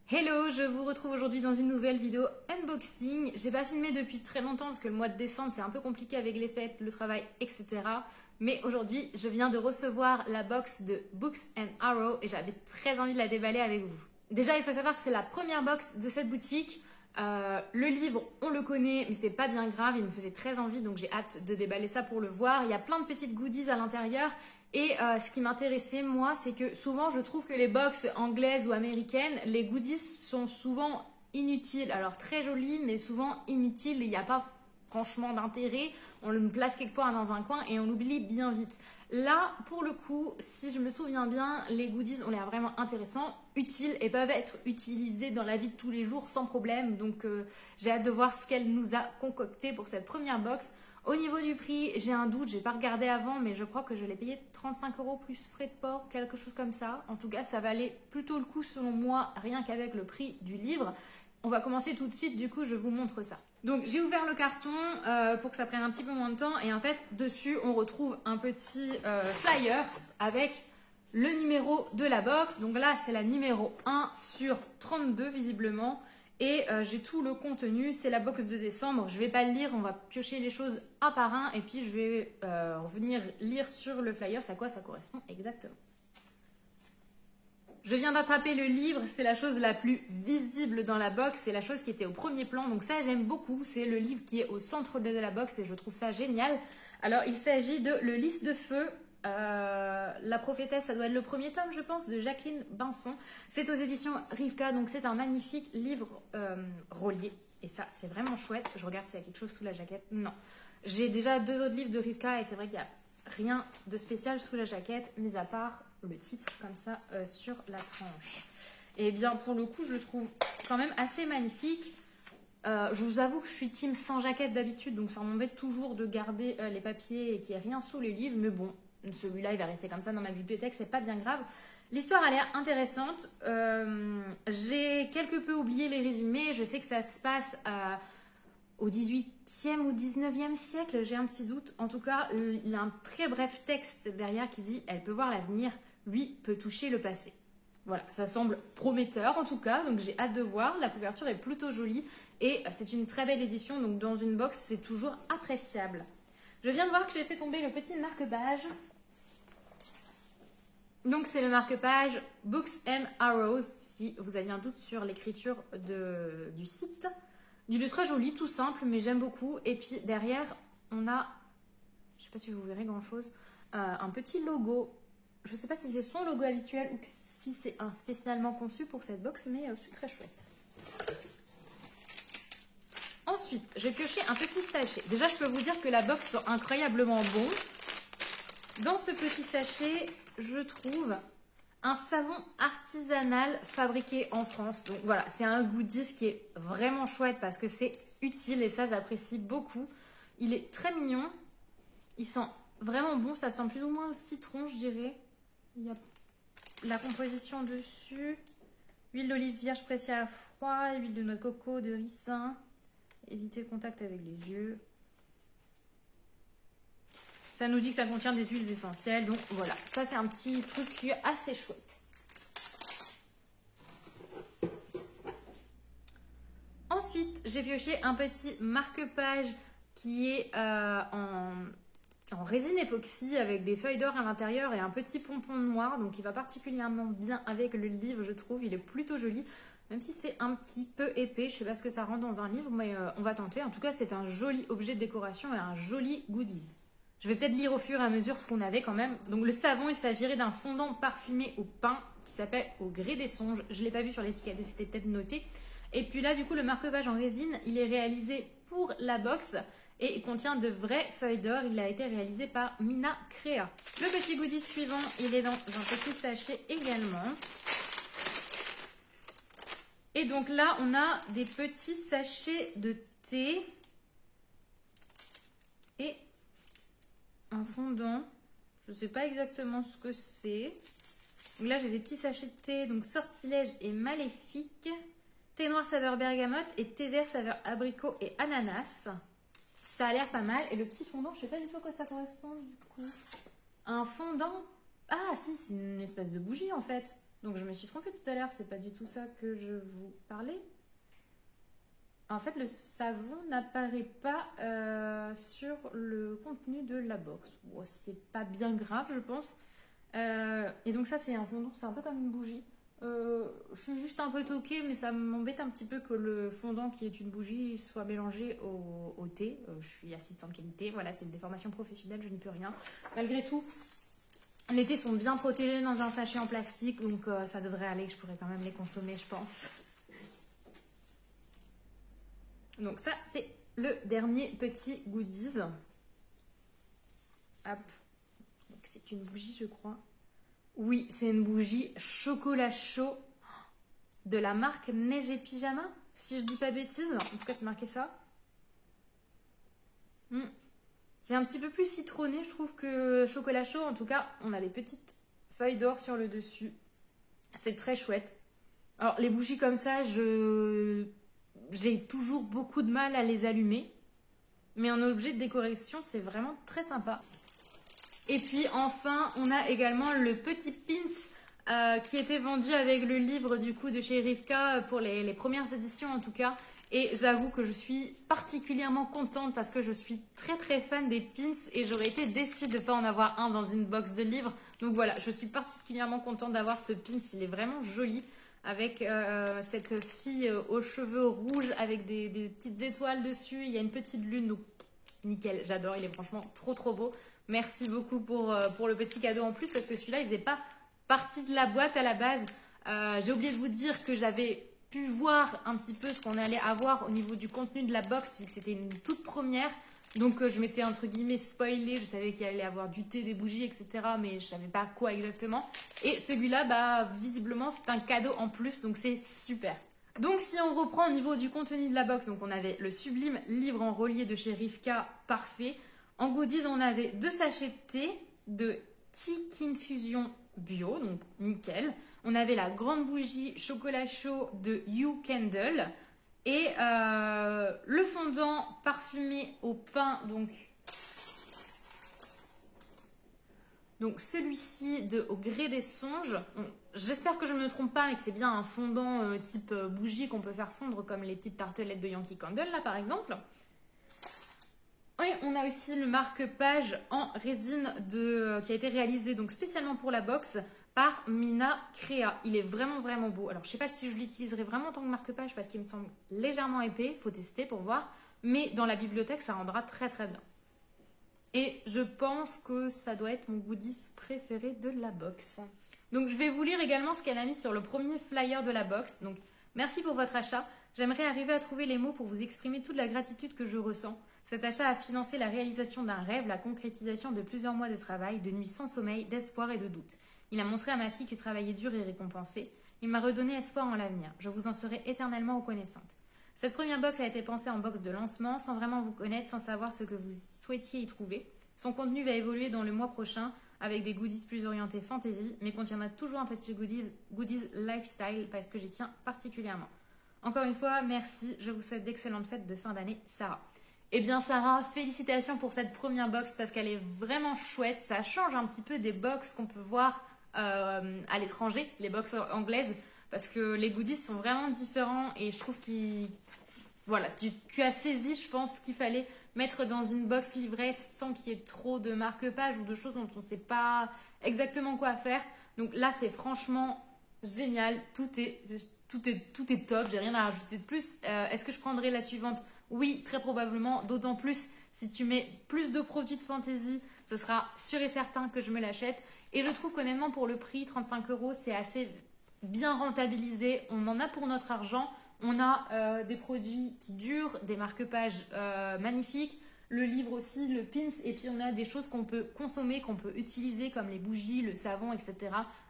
Hello, je vous retrouve aujourd'hui dans une nouvelle vidéo unboxing. J'ai pas filmé depuis très longtemps parce que le mois de décembre c'est un peu compliqué avec les fêtes, le travail, etc. Mais aujourd'hui, je viens de recevoir la box de Books and Arrow et j'avais très envie de la déballer avec vous. Déjà, il faut savoir que c'est la première box de cette boutique. Le livre, on le connaît, mais c'est pas bien grave, il me faisait très envie, donc j'ai hâte de déballer ça pour le voir. Il y a plein de petites goodies à l'intérieur. Et ce qui m'intéressait, moi, c'est que souvent, je trouve que les box anglaises ou américaines, les goodies sont souvent inutiles. Alors, très jolies, mais souvent inutiles. Il n'y a pas franchement d'intérêt. On le place quelque part dans un coin et on oublie bien vite. Là, pour le coup, si je me souviens bien, les goodies ont l'air vraiment intéressants, utiles et peuvent être utilisés dans la vie de tous les jours sans problème. Donc, j'ai hâte de voir ce qu'elle nous a concocté pour cette première box. Au niveau du prix, j'ai un doute, j'ai pas regardé avant, mais je crois que je l'ai payé 35 € plus frais de port, quelque chose comme ça. En tout cas, ça valait plutôt le coup selon moi, rien qu'avec le prix du livre. On va commencer tout de suite, du coup, je vous montre ça. Donc, j'ai ouvert le carton pour que ça prenne un petit peu moins de temps. Et en fait, dessus, on retrouve un petit flyer avec le numéro de la box. Donc là, c'est la numéro 1 sur 32, visiblement. Et j'ai tout le contenu, c'est la box de décembre. Je ne vais pas le lire, on va piocher les choses un par un. Et puis, je vais revenir lire sur le flyer à quoi ça correspond exactement. Je viens d'attraper le livre, c'est la chose la plus visible dans la box, c'est la chose qui était au premier plan, donc ça j'aime beaucoup, c'est le livre qui est au centre de la box et je trouve ça génial. Alors il s'agit de Le Lys de Feu, La Prophétesse, ça doit être le premier tome je pense, de Jacqueline Binson. C'est aux éditions Rivka, donc c'est un magnifique livre relié et ça c'est vraiment chouette. Je regarde s'il y a quelque chose sous la jaquette, non. J'ai déjà 2 autres livres de Rivka et c'est vrai qu'il n'y a rien de spécial sous la jaquette, mis à part le titre comme ça sur la tranche. Et bien pour le coup je le trouve quand même assez magnifique. Je vous avoue que je suis team sans jaquette d'habitude, donc ça m'embête toujours de garder les papiers et qu'il n'y ait rien sous les livres, mais bon, celui-là il va rester comme ça dans ma bibliothèque, c'est pas bien grave. L'histoire a l'air intéressante. J'ai quelque peu oublié les résumés, je sais que ça se passe au 18e ou 19e siècle, j'ai un petit doute. En tout cas, il y a un très bref texte derrière qui dit « Elle peut voir l'avenir, lui peut toucher le passé ». Voilà, ça semble prometteur en tout cas, donc j'ai hâte de voir. La couverture est plutôt jolie et c'est une très belle édition, donc dans une box, c'est toujours appréciable. Je viens de voir que j'ai fait tomber le petit marque-page. Donc c'est le marque-page Books and Arrows, si vous aviez un doute sur l'écriture du site. Il est très joli, tout simple, mais j'aime beaucoup. Et puis derrière, on a, je ne sais pas si vous verrez grand-chose, un petit logo. Je ne sais pas si c'est son logo habituel ou si c'est un spécialement conçu pour cette box, mais c'est très chouette. Ensuite, j'ai pioché un petit sachet. Déjà, je peux vous dire que la box sent incroyablement bon. Dans ce petit sachet, je trouve un savon artisanal fabriqué en France. Donc voilà, c'est un goodies qui est vraiment chouette parce que c'est utile et ça j'apprécie beaucoup. Il est très mignon, il sent vraiment bon, ça sent plus ou moins le citron je dirais. Il y a la composition dessus, huile d'olive vierge pressée à froid, huile de noix de coco, de ricin, éviter le contact avec les yeux. Ça nous dit que ça contient des huiles essentielles. Donc voilà, ça c'est un petit truc qui est assez chouette. Ensuite, j'ai pioché un petit marque-page qui est en résine époxy avec des feuilles d'or à l'intérieur et un petit pompon noir. Donc il va particulièrement bien avec le livre, je trouve. Il est plutôt joli, même si c'est un petit peu épais. Je ne sais pas ce que ça rend dans un livre, mais on va tenter. En tout cas, c'est un joli objet de décoration et un joli goodies. Je vais peut-être lire au fur et à mesure ce qu'on avait quand même. Donc le savon, il s'agirait d'un fondant parfumé au pain qui s'appelle Au gré des songes. Je ne l'ai pas vu sur l'étiquette, c'était peut-être noté. Et puis là, du coup, le marque-page en résine, il est réalisé pour la box et il contient de vraies feuilles d'or. Il a été réalisé par Mina Crea. Le petit goodie suivant, il est dans un petit sachet également. Et donc là, on a des petits sachets de thé et un fondant, je ne sais pas exactement ce que c'est. Donc là j'ai des petits sachets de thé, donc sortilège et maléfique, thé noir saveur bergamote et thé vert saveur abricot et ananas. Ça a l'air pas mal. Et le petit fondant, je ne sais pas du tout à quoi ça correspond du coup. Un fondant, ah si, c'est une espèce de bougie en fait. Donc je me suis trompée tout à l'heure, c'est pas du tout ça que je vous parlais. En fait, le savon n'apparaît pas sur le contenu de la box. Bon, c'est pas bien grave, je pense. Et donc ça, c'est un fondant, c'est un peu comme une bougie. Je suis juste un peu toquée, mais ça m'embête un petit peu que le fondant qui est une bougie soit mélangé au thé. Je suis assistante qualité, voilà, c'est une déformation professionnelle, je n'y peux rien. Malgré tout, les thés sont bien protégés dans un sachet en plastique, donc ça devrait aller, je pourrais quand même les consommer, je pense. Donc ça, c'est le dernier petit goodies. Hop. Donc c'est une bougie, je crois. Oui, c'est une bougie chocolat chaud de la marque Neige et Pyjama, si je dis pas bêtises. En tout cas, c'est marqué ça. C'est un petit peu plus citronné, je trouve, que chocolat chaud. En tout cas, on a des petites feuilles d'or sur le dessus. C'est très chouette. Alors, les bougies comme ça, j'ai toujours beaucoup de mal à les allumer. Mais en objet de décoration, c'est vraiment très sympa. Et puis enfin, on a également le petit pins qui était vendu avec le livre du coup de chez Rivka pour les premières éditions en tout cas. Et j'avoue que je suis particulièrement contente parce que je suis très très fan des pins et j'aurais été déçue de ne pas en avoir un dans une box de livres. Donc voilà, je suis particulièrement contente d'avoir ce pins, il est vraiment joli. Avec cette fille aux cheveux rouges avec des petites étoiles dessus. Il y a une petite lune, donc nickel, j'adore, il est franchement trop trop beau. Merci beaucoup pour le petit cadeau en plus parce que celui-là, il faisait pas partie de la boîte à la base. J'ai oublié de vous dire que j'avais pu voir un petit peu ce qu'on allait avoir au niveau du contenu de la box vu que c'était une toute première. Donc je m'étais entre guillemets spoilée, je savais qu'il allait avoir du thé, des bougies, etc. Mais je savais pas quoi exactement. Et celui-là, bah visiblement, c'est un cadeau en plus, donc c'est super. Donc si on reprend au niveau du contenu de la box, donc on avait le sublime livre en relié de chez Rivka, parfait. En goodies, on avait 2 sachets de thé de Tea Infusion Bio, donc nickel. On avait la grande bougie chocolat chaud de You Candle. Et le fondant parfumé au pain, donc celui-ci de Au gré des songes. J'espère que je ne me trompe pas et que c'est bien un fondant type bougie qu'on peut faire fondre comme les petites tartelettes de Yankee Candle là par exemple. Et on a aussi le marque-page en résine qui a été réalisé donc spécialement pour la box par Mina Crea. Il est vraiment vraiment beau. Alors je ne sais pas si je l'utiliserai vraiment en tant que marque-page parce qu'il me semble légèrement épais. Il faut tester pour voir. Mais dans la bibliothèque, ça rendra très très bien. Et je pense que ça doit être mon goodies préféré de la box. Donc je vais vous lire également ce qu'elle a mis sur le premier flyer de la box. Donc merci pour votre achat. J'aimerais arriver à trouver les mots pour vous exprimer toute la gratitude que je ressens. Cet achat a financé la réalisation d'un rêve, la concrétisation de plusieurs mois de travail, de nuits sans sommeil, d'espoir et de doute. Il a montré à ma fille que travailler dur est récompensé. Il m'a redonné espoir en l'avenir. Je vous en serai éternellement reconnaissante. Cette première box a été pensée en box de lancement, sans vraiment vous connaître, sans savoir ce que vous souhaitiez y trouver. Son contenu va évoluer dans le mois prochain avec des goodies plus orientés fantasy, mais contiendra toujours un petit goodies lifestyle parce que j'y tiens particulièrement. Encore une fois, merci. Je vous souhaite d'excellentes fêtes de fin d'année, Sarah. Eh bien Sarah, félicitations pour cette première box parce qu'elle est vraiment chouette. Ça change un petit peu des box qu'on peut voir à l'étranger, les box anglaises, parce que les goodies sont vraiment différents et je trouve voilà, tu as saisi, je pense, qu'il fallait mettre dans une box livrée sans qu'il y ait trop de marque-page ou de choses dont on ne sait pas exactement quoi faire. Donc là, c'est franchement génial. Tout est top. J'ai rien à rajouter de plus. Est-ce que je prendrai la suivante? Oui, très probablement. D'autant plus si tu mets plus de produits de fantasy, ce sera sûr et certain que je me l'achète. Et je trouve qu'honnêtement, pour le prix, 35 €, c'est assez bien rentabilisé. On en a pour notre argent. On a des produits qui durent, des marque-pages magnifiques, le livre aussi, le pins, et puis on a des choses qu'on peut consommer, qu'on peut utiliser comme les bougies, le savon, etc.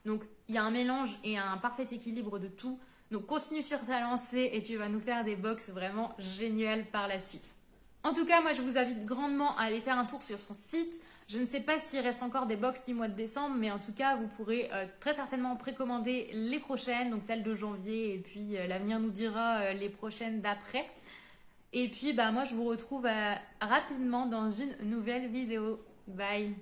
Donc il y a un mélange et un parfait équilibre de tout. Donc continue sur ta lancée et tu vas nous faire des box vraiment géniales par la suite. En tout cas, moi je vous invite grandement à aller faire un tour sur son site. Je ne sais pas s'il reste encore des box du mois de décembre, mais en tout cas, vous pourrez très certainement précommander les prochaines, donc celles de janvier, et puis l'avenir nous dira les prochaines d'après. Et puis, bah, moi, je vous retrouve rapidement dans une nouvelle vidéo. Bye!